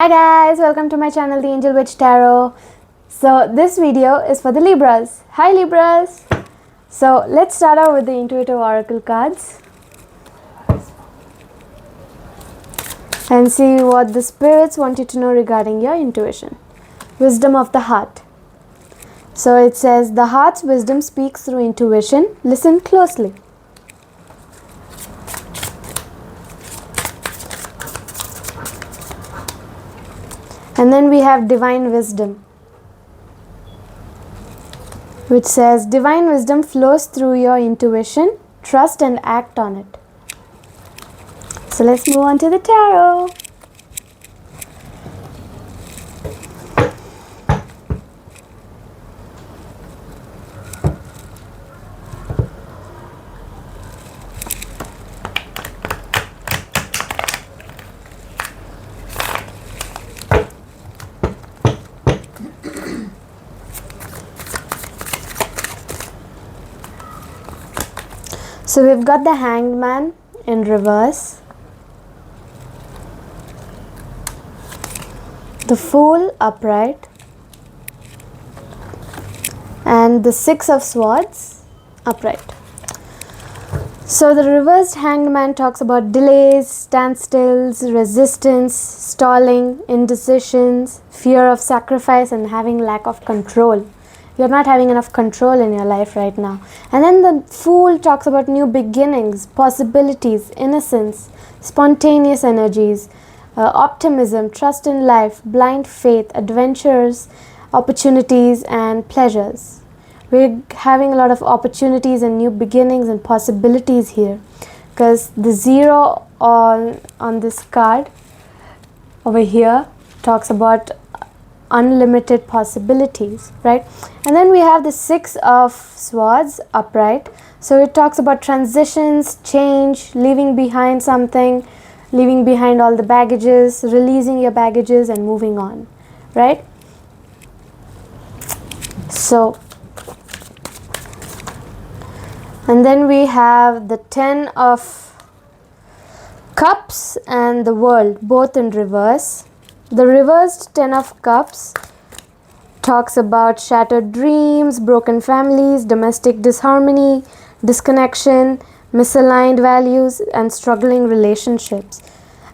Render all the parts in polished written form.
Hi guys, welcome to my channel, The Angel Witch Tarot. So this video is for the Libras. Hi Libras! So let's start out with the intuitive oracle cards and see what the spirits want you to know regarding your intuition. Wisdom of the heart. So it says, the heart's wisdom speaks through intuition. Listen closely. And then we have divine wisdom, which says, divine wisdom flows through your intuition. Trust and act on it. So let's move on to the tarot. So we've got the Hanged Man in reverse, the Fool upright, and the Six of Swords upright. So the reversed Hanged Man talks about delays, standstills, resistance, stalling, indecisions, fear of sacrifice, and having lack of control. You're not having enough control in your life right now. And then the Fool talks about new beginnings, possibilities, innocence, spontaneous energies, optimism, trust in life, blind faith, adventures, opportunities, and pleasures. We're having a lot of opportunities and new beginnings and possibilities here, because the zero on this card over here talks about unlimited possibilities, right? And then we have the Six of Swords upright. So it talks about transitions, change, leaving behind something, leaving behind all the baggages, releasing your baggages and moving on, right? So, and then we have the Ten of Cups and the World, both in reverse. The reversed Ten of Cups talks about shattered dreams, broken families, domestic disharmony, disconnection, misaligned values, and struggling relationships.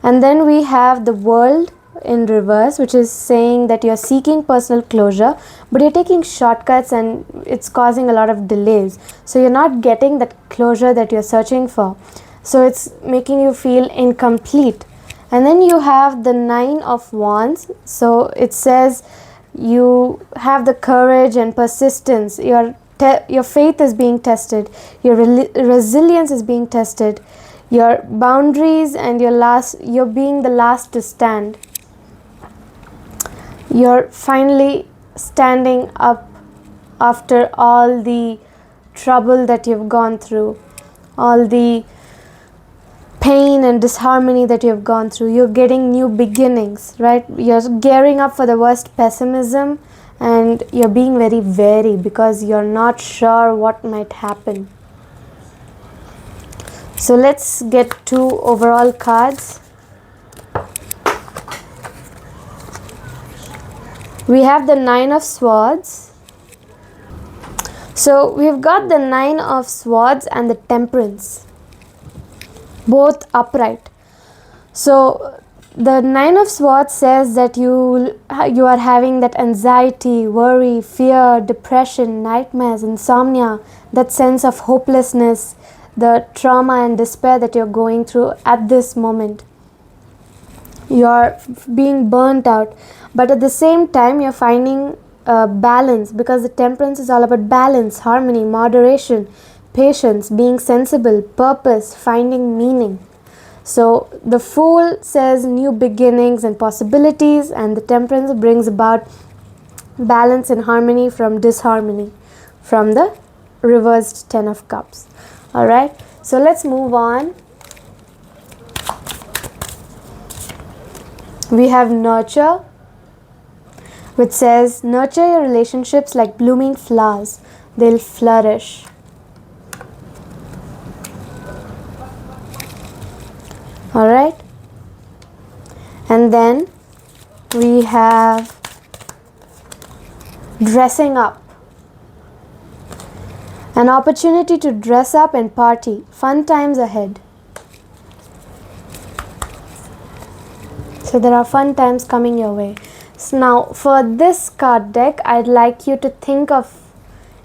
And then we have the World in reverse, which is saying that you're seeking personal closure, but you're taking shortcuts and it's causing a lot of delays. So you're not getting that closure that you're searching for. So it's making you feel incomplete. And then you have the Nine of Wands. So it says you have the courage and persistence. Your faith is being tested. Your resilience is being tested. Your boundaries and you're being the last to stand. You're finally standing up after all the trouble that you've gone through, all the pain and disharmony that you've gone through. You're getting new beginnings, right? You're gearing up for the worst pessimism and you're being very wary because you're not sure what might happen. So let's get two overall cards. We have the Nine of Swords. So we've got the Nine of Swords and the Temperance, both upright. So the Nine of Swords says that you are having that anxiety, worry, fear, depression, nightmares, insomnia, that sense of hopelessness, the trauma and despair that you're going through at this moment. You're being burnt out, but at the same time you're finding balance, because the Temperance is all about balance, harmony, moderation, patience, being sensible, purpose, finding meaning. So the Fool says new beginnings and possibilities, and the Temperance brings about balance and harmony from disharmony from the reversed Ten of Cups. Alright, so let's move on. We have Nurture, which says, nurture your relationships like blooming flowers. They'll flourish. Alright, and then we have dressing up. An opportunity to dress up and party. Fun times ahead. So there are fun times coming your way. So now for this card deck, I'd like you to think of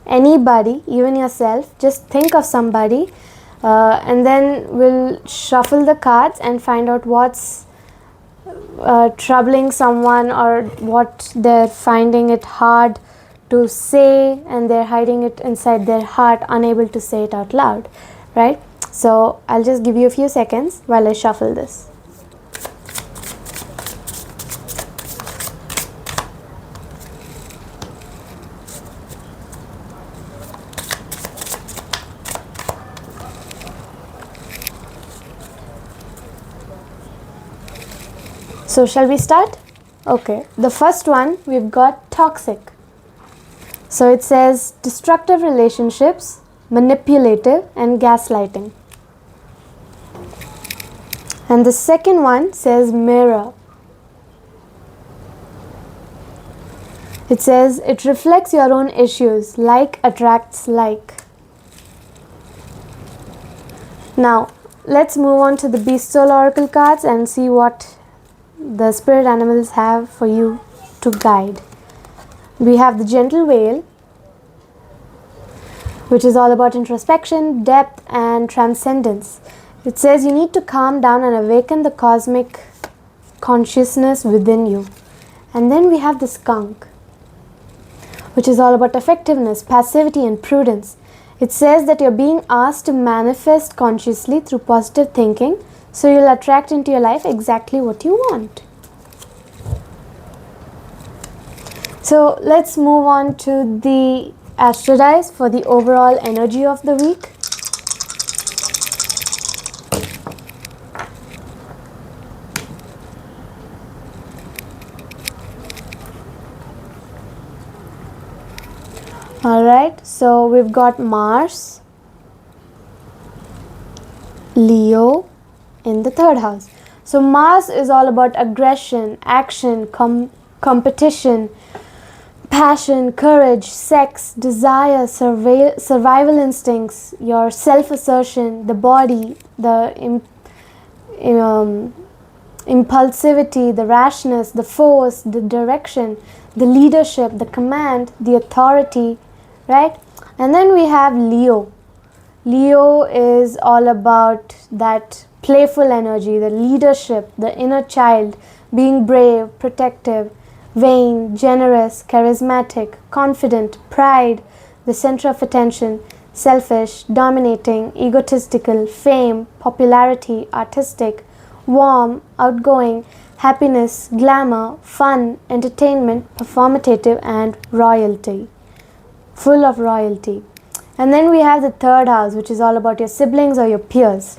anybody, even yourself. Just think of somebody, and then we'll shuffle the cards and find out what's troubling someone, or what they're finding it hard to say and they're hiding it inside their heart, unable to say it out loud, right? So I'll just give you a few seconds while I shuffle this. So shall we start? Okay, the first one we've got toxic. So it says destructive relationships, manipulative and gaslighting. And the second one says mirror. It says it reflects your own issues, like attracts like. Now let's move on to the Beast Soul Oracle cards and see what the spirit animals have for you to guide. We have the Gentle Whale, which is all about introspection, depth and transcendence. It says you need to calm down and awaken the cosmic consciousness within you. And then we have the Skunk, which is all about effectiveness, passivity and prudence. It says that you're being asked to manifest consciously through positive thinking, so you'll attract into your life exactly what you want. So let's move on to the Astro Dice for the overall energy of the week. Alright, so we've got Mars, Leo in the third house. So Mars is all about aggression, action, competition, passion, courage, sex, desire, survival instincts, your self-assertion, the body, the impulsivity, the rashness, the force, the direction, the leadership, the command, the authority, right? And then we have Leo. Leo is all about that playful energy, the leadership, the inner child, being brave, protective, vain, generous, charismatic, confident, pride, the center of attention, selfish, dominating, egotistical, fame, popularity, artistic, warm, outgoing, happiness, glamour, fun, entertainment, performative and royalty. Full of royalty. And then we have the third house, which is all about your siblings or your peers.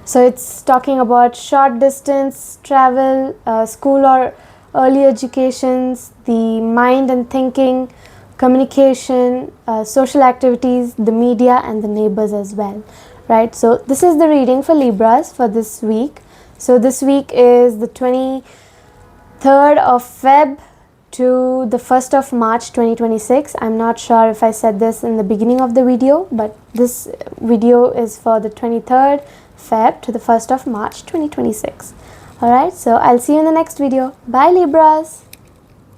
So it's talking about short distance travel, school or early educations, the mind and thinking, communication, social activities, the media and the neighbors as well, right? So this is the reading for Libras for this week. So this week is the 23rd of Feb to the 1st of March 2026. I'm not sure if I said this in the beginning of the video, but this video is for the 23rd Feb to the 1st of March 2026. Alright, so I'll see you in the next video. Bye Libras!